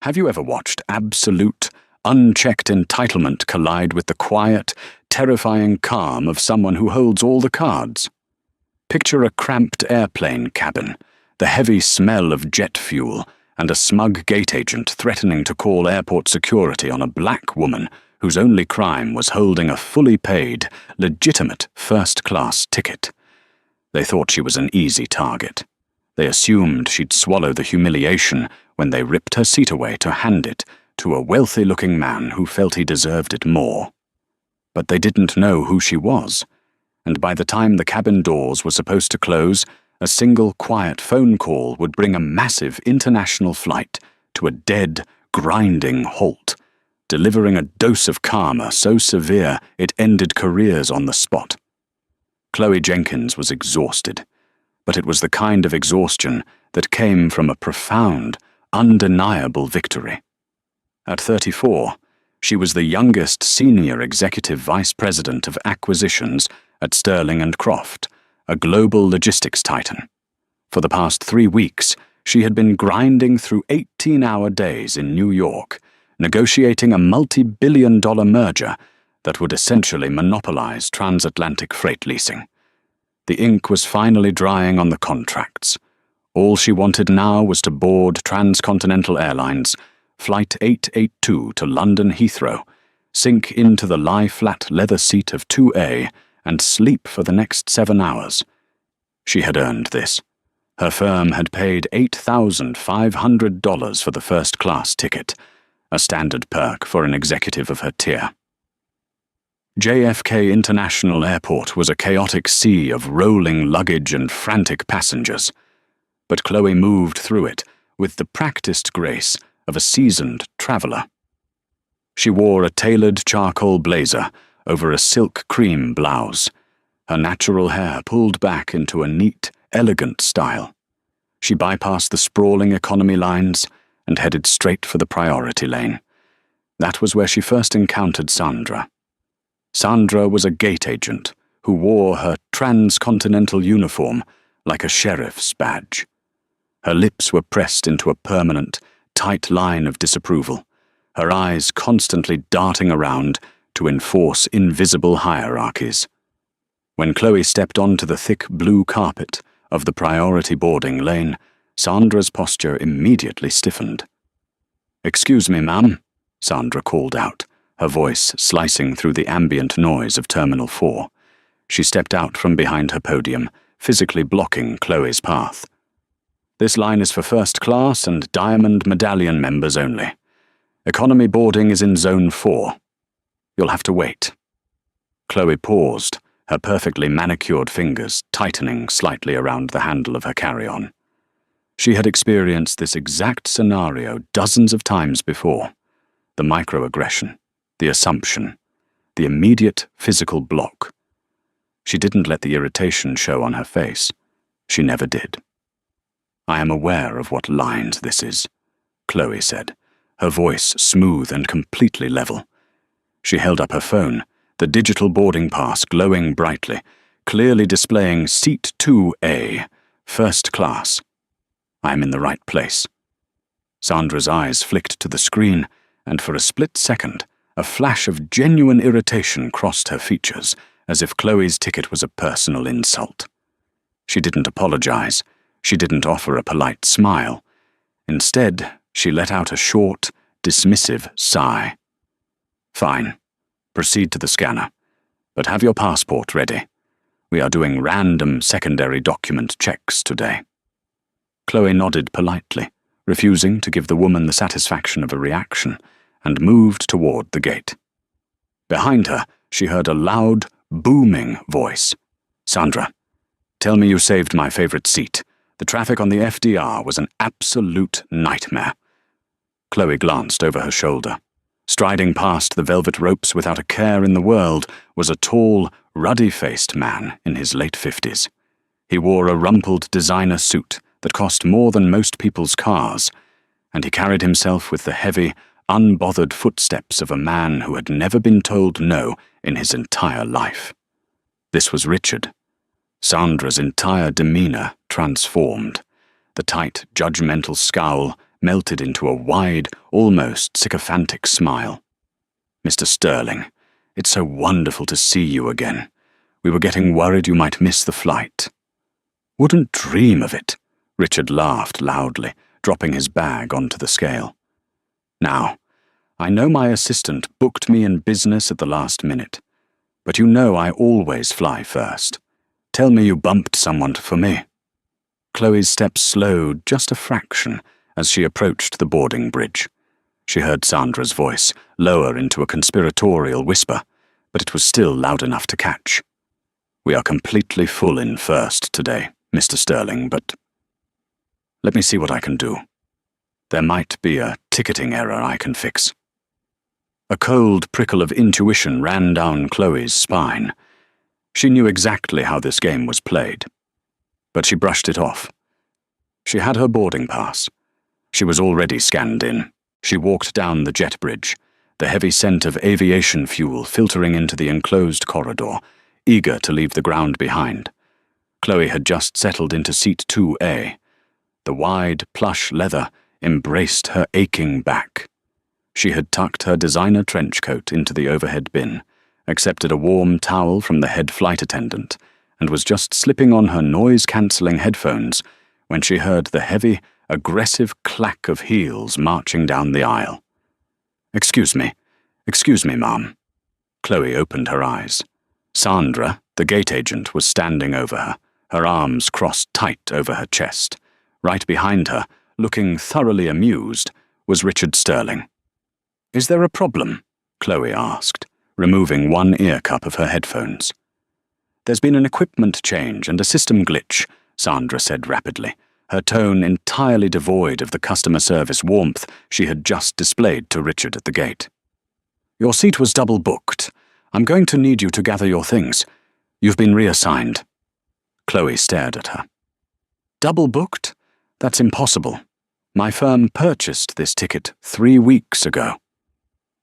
Have you ever watched absolute, unchecked entitlement collide with the quiet, terrifying calm of someone who holds all the cards? Picture a cramped airplane cabin, the heavy smell of jet fuel, and a smug gate agent threatening to call airport security on a black woman whose only crime was holding a fully paid, legitimate first-class ticket. They thought she was an easy target. They assumed she'd swallow the humiliation when they ripped her seat away to hand it to a wealthy-looking man who felt he deserved it more. But they didn't know who she was, and by the time the cabin doors were supposed to close, a single quiet phone call would bring a massive international flight to a dead, grinding halt, delivering a dose of karma so severe it ended careers on the spot. Chloe Jenkins was exhausted, but it was the kind of exhaustion that came from a profound, undeniable victory. At 34, she was the youngest senior executive vice president of acquisitions at Sterling & Croft, a global logistics titan. For the past 3 weeks, she had been grinding through 18-hour days in New York, negotiating a multi-billion-dollar merger that would essentially monopolize transatlantic freight leasing. The ink was finally drying on the contracts. All she wanted now was to board Transcontinental Airlines Flight 882 to London Heathrow, sink into the lie-flat leather seat of 2A, and sleep for the next 7 hours. She had earned this. Her firm had paid $8,500 for the first-class ticket, a standard perk for an executive of her tier. JFK International Airport was a chaotic sea of rolling luggage and frantic passengers, but Chloe moved through it with the practiced grace of a seasoned traveler. She wore a tailored charcoal blazer over a silk cream blouse, her natural hair pulled back into a neat, elegant style. She bypassed the sprawling economy lines and headed straight for the priority lane. That was where she first encountered Sandra. Sandra was a gate agent who wore her transcontinental uniform like a sheriff's badge. Her lips were pressed into a permanent, tight line of disapproval, her eyes constantly darting around to enforce invisible hierarchies. When Chloe stepped onto the thick blue carpet of the priority boarding lane, Sandra's posture immediately stiffened. "Excuse me, ma'am," Sandra called out, her voice slicing through the ambient noise of Terminal 4. She stepped out from behind her podium, physically blocking Chloe's path. "This line is for first class and Diamond Medallion members only. Economy boarding is in Zone 4. You'll have to wait." Chloe paused, her perfectly manicured fingers tightening slightly around the handle of her carry-on. She had experienced this exact scenario dozens of times before. The microaggression, the assumption, the immediate physical block. She didn't let the irritation show on her face. She never did. "I am aware of what lines this is," Chloe said, her voice smooth and completely level. She held up her phone, the digital boarding pass glowing brightly, clearly displaying Seat 2A, First Class. "I am in the right place." Sandra's eyes flicked to the screen, and for a split second, a flash of genuine irritation crossed her features, as if Chloe's ticket was a personal insult. She didn't apologize. She didn't offer a polite smile. Instead, she let out a short, dismissive sigh. "Fine. Proceed to the scanner. But have your passport ready. We are doing random secondary document checks today." Chloe nodded politely, refusing to give the woman the satisfaction of a reaction, and moved toward the gate. Behind her, she heard a loud, booming voice. "Sandra, tell me you saved my favorite seat. The traffic on the FDR was an absolute nightmare." Chloe glanced over her shoulder. Striding past the velvet ropes without a care in the world was a tall, ruddy-faced man in his late 50s. He wore a rumpled designer suit that cost more than most people's cars, and he carried himself with the heavy, unbothered footsteps of a man who had never been told no in his entire life. This was Richard. Sandra's entire demeanor transformed. The tight, judgmental scowl melted into a wide, almost sycophantic smile. "Mr. Sterling, it's so wonderful to see you again. We were getting worried you might miss the flight." "Wouldn't dream of it," Richard laughed loudly, dropping his bag onto the scale. "Now, I know my assistant booked me in business at the last minute, but you know I always fly first. Tell me you bumped someone for me." Chloe's steps slowed just a fraction as she approached the boarding bridge. She heard Sandra's voice lower into a conspiratorial whisper, but it was still loud enough to catch. "We are completely full in first today, Mr. Sterling, but let me see what I can do. There might be a ticketing error I can fix." A cold prickle of intuition ran down Chloe's spine. She knew exactly how this game was played, but she brushed it off. She had her boarding pass. She was already scanned in. She walked down the jet bridge, the heavy scent of aviation fuel filtering into the enclosed corridor, eager to leave the ground behind. Chloe had just settled into seat 2A. The wide, plush leather embraced her aching back. She had tucked her designer trench coat into the overhead bin, accepted a warm towel from the head flight attendant, and was just slipping on her noise-cancelling headphones when she heard the heavy, aggressive clack of heels marching down the aisle. Excuse me, ma'am." Chloe opened her eyes. Sandra, the gate agent, was standing over her arms crossed tight over her chest. Right behind her, looking thoroughly amused, was Richard Sterling. "Is there a problem?" Chloe asked, removing one ear cup of her headphones. "There's been an equipment change and a system glitch," Sandra said rapidly, her tone entirely devoid of the customer service warmth she had just displayed to Richard at the gate. "Your seat was double booked. I'm going to need you to gather your things. You've been reassigned." Chloe stared at her. "Double booked? That's impossible. My firm purchased this ticket 3 weeks ago.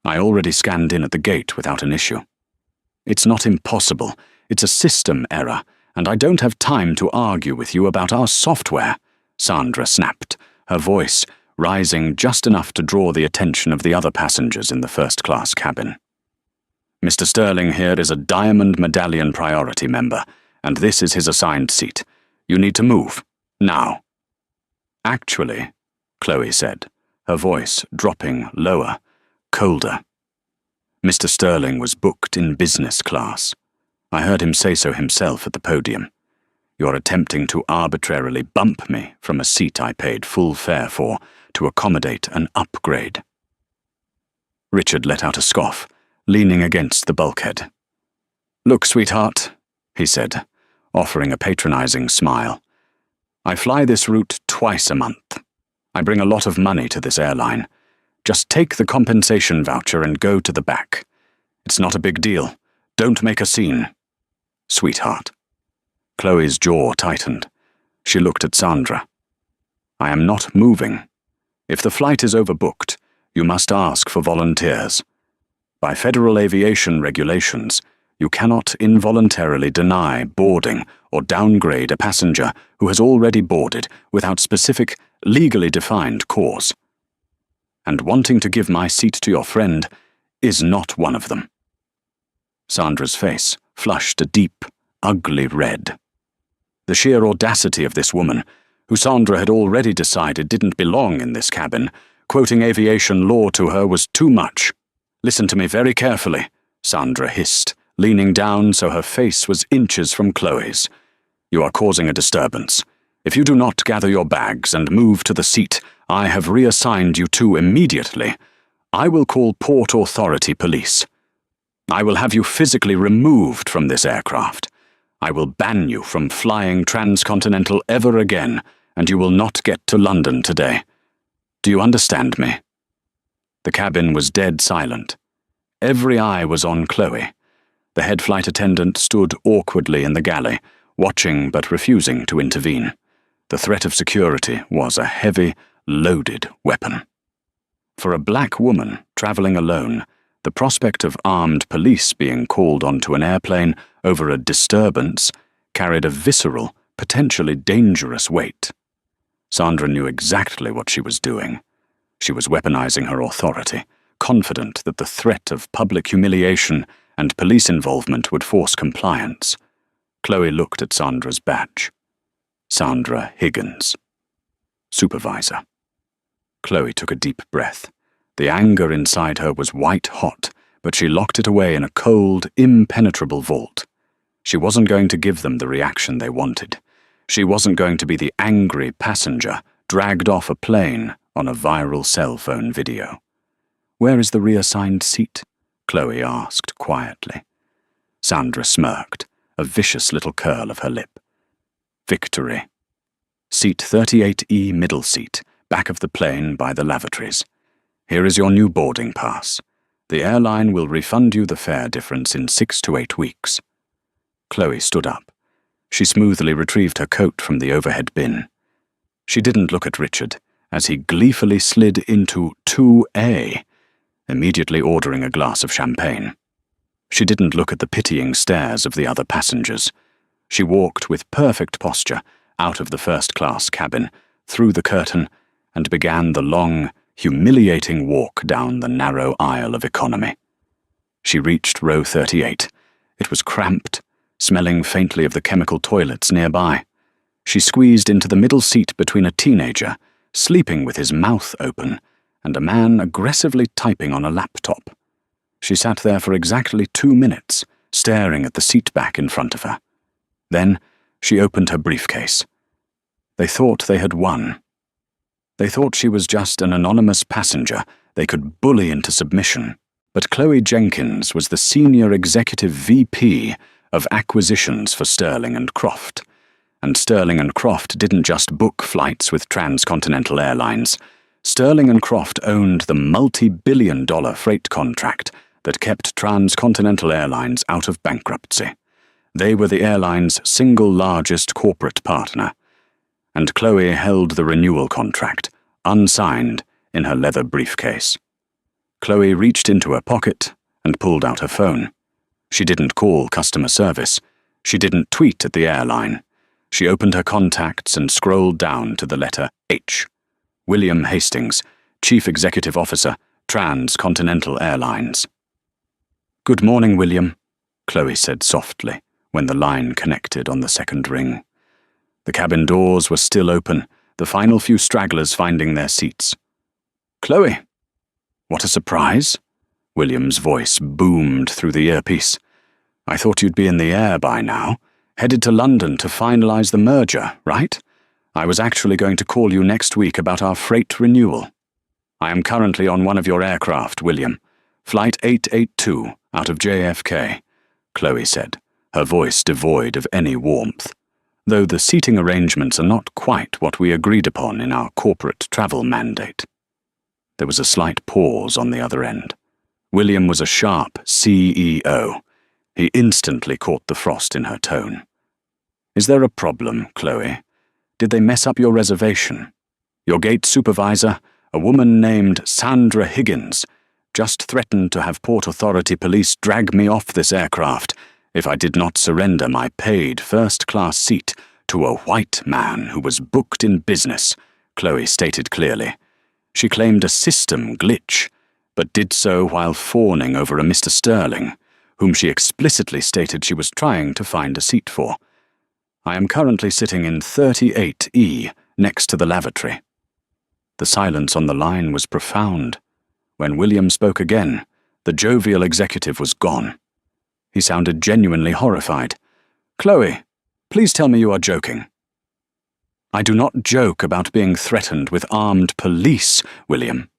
I already scanned in at the gate without an issue." "It's not impossible. It's a system error, and I don't have time to argue with you about our software," Sandra snapped, her voice rising just enough to draw the attention of the other passengers in the first-class cabin. "Mr. Sterling here is a Diamond Medallion Priority member, and this is his assigned seat. You need to move. Now." "Actually," Chloe said, her voice dropping lower, colder. "Mr. Sterling was booked in business class. I heard him say so himself at the podium. You're attempting to arbitrarily bump me from a seat I paid full fare for to accommodate an upgrade." Richard let out a scoff, leaning against the bulkhead. "Look, sweetheart," he said, offering a patronizing smile. "I fly this route twice a month. I bring a lot of money to this airline. Just take the compensation voucher and go to the back. It's not a big deal. Don't make a scene. Sweetheart." Chloe's jaw tightened. She looked at Sandra. "I am not moving. If the flight is overbooked, you must ask for volunteers. By Federal Aviation regulations, you cannot involuntarily deny boarding or downgrade a passenger who has already boarded without specific, legally defined cause. And wanting to give my seat to your friend is not one of them." Sandra's face flushed a deep, ugly red. The sheer audacity of this woman, who Sandra had already decided didn't belong in this cabin, quoting aviation law to her was too much. "Listen to me very carefully," Sandra hissed, leaning down so her face was inches from Chloe's. "You are causing a disturbance. If you do not gather your bags and move to the seat I have reassigned you to immediately, I will call Port Authority Police. I will have you physically removed from this aircraft. I will ban you from flying transcontinental ever again, and you will not get to London today. Do you understand me?" The cabin was dead silent. Every eye was on Chloe. The head flight attendant stood awkwardly in the galley, watching but refusing to intervene. The threat of security was a heavy, loaded weapon. For a black woman traveling alone, the prospect of armed police being called onto an airplane over a disturbance carried a visceral, potentially dangerous weight. Sandra knew exactly what she was doing, She was weaponizing her authority, confident that the threat of public humiliation and police involvement would force compliance. Chloe looked at Sandra's badge. Sandra Higgins. Supervisor. Chloe took a deep breath. The anger inside her was white-hot, but she locked it away in a cold, impenetrable vault. She wasn't going to give them the reaction they wanted. She wasn't going to be the angry passenger dragged off a plane on a viral cell phone video. "Where is the reassigned seat?" Chloe asked quietly. Sandra smirked, a vicious little curl of her lip. "Victory. Seat 38E, middle seat, back of the plane by the lavatories. Here is your new boarding pass. The airline will refund you the fare difference in 6 to 8 weeks." Chloe stood up. She smoothly retrieved her coat from the overhead bin. She didn't look at Richard as he gleefully slid into 2A, immediately ordering a glass of champagne. She didn't look at the pitying stares of the other passengers. She walked with perfect posture out of the first-class cabin, through the curtain, and began the long, humiliating walk down the narrow aisle of economy. She reached row 38. It was cramped, smelling faintly of the chemical toilets nearby. She squeezed into the middle seat between a teenager, sleeping with his mouth open, and a man aggressively typing on a laptop. She sat there for exactly 2 minutes, staring at the seat back in front of her. Then she opened her briefcase. They thought they had won. They thought she was just an anonymous passenger they could bully into submission. But Chloe Jenkins was the senior executive VP of acquisitions for Sterling and Croft. And Sterling and Croft didn't just book flights with Transcontinental Airlines. Sterling and Croft owned the multi-billion-dollar freight contract that kept Transcontinental Airlines out of bankruptcy. They were the airline's single largest corporate partner. And Chloe held the renewal contract, unsigned, in her leather briefcase. Chloe reached into her pocket and pulled out her phone. She didn't call customer service. She didn't tweet at the airline. She opened her contacts and scrolled down to the letter H. William Hastings, Chief Executive Officer, Transcontinental Airlines. "Good morning, William," Chloe said softly when the line connected on the second ring. The cabin doors were still open, the final few stragglers finding their seats. "Chloe, what a surprise," William's voice boomed through the earpiece. "I thought you'd be in the air by now, headed to London to finalize the merger, right? I was actually going to call you next week about our freight renewal." "I am currently on one of your aircraft, William. Flight 882 out of JFK," Chloe said, her voice devoid of any warmth. "Though the seating arrangements are not quite what we agreed upon in our corporate travel mandate." There was a slight pause on the other end. William was a sharp CEO. He instantly caught the frost in her tone. "Is there a problem, Chloe? Did they mess up your reservation? Your gate supervisor, a woman named Sandra Higgins, just threatened to have Port Authority police drag me off this aircraft if I did not surrender my paid first-class seat to a white man who was booked in business," Chloe stated clearly. She claimed a system glitch, but did so while fawning over a Mr. Sterling, whom she explicitly stated she was trying to find a seat for. "I am currently sitting in 38E, next to the lavatory." The silence on the line was profound. When William spoke again, the jovial executive was gone. He sounded genuinely horrified. "Chloe, please tell me you are joking." "I do not joke about being threatened with armed police, William.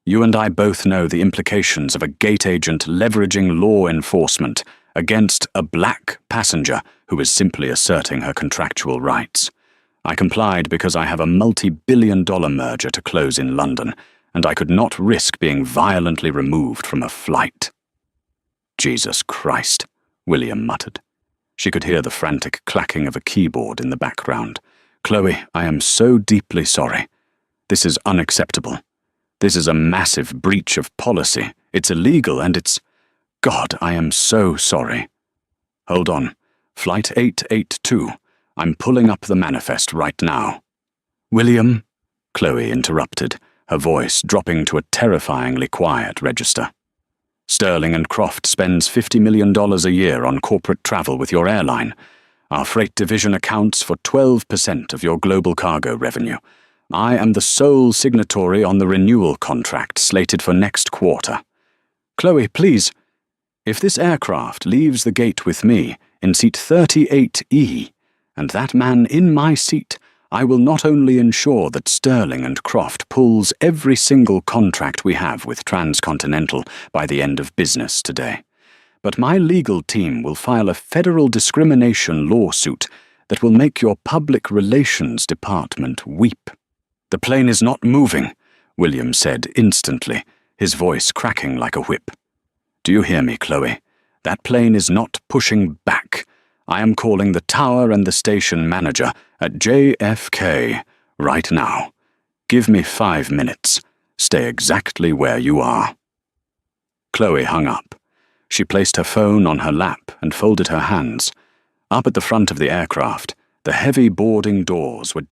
You and I both know the implications of a gate agent leveraging law enforcement against a black passenger who is simply asserting her contractual rights. I complied because I have a multi-billion-dollar merger to close in London, and I could not risk being violently removed from a flight." "Jesus Christ," William muttered. She could hear the frantic clacking of a keyboard in the background. "Chloe, I am so deeply sorry. This is unacceptable. This is a massive breach of policy. It's illegal and it's... God, I am so sorry." "Hold on. Flight 882. I'm pulling up the manifest right now." "William," Chloe interrupted, her voice dropping to a terrifyingly quiet register. Sterling and Croft spends $50 million a year on corporate travel with your airline. Our freight division accounts for 12% of your global cargo revenue. I am the sole signatory on the renewal contract slated for next quarter. Chloe, please. If this aircraft leaves the gate with me in seat 38E, and that man in my seat, I will not only ensure that Sterling and Croft pulls every single contract we have with Transcontinental by the end of business today, but my legal team will file a federal discrimination lawsuit that will make your public relations department weep. The plane is not moving, William said instantly, his voice cracking like a whip. Do you hear me, Chloe? That plane is not pushing back. I am calling the tower and the station manager at JFK right now. Give me 5 minutes. Stay exactly where you are. Chloe hung up. She placed her phone on her lap and folded her hands. Up at the front of the aircraft, the heavy boarding doors were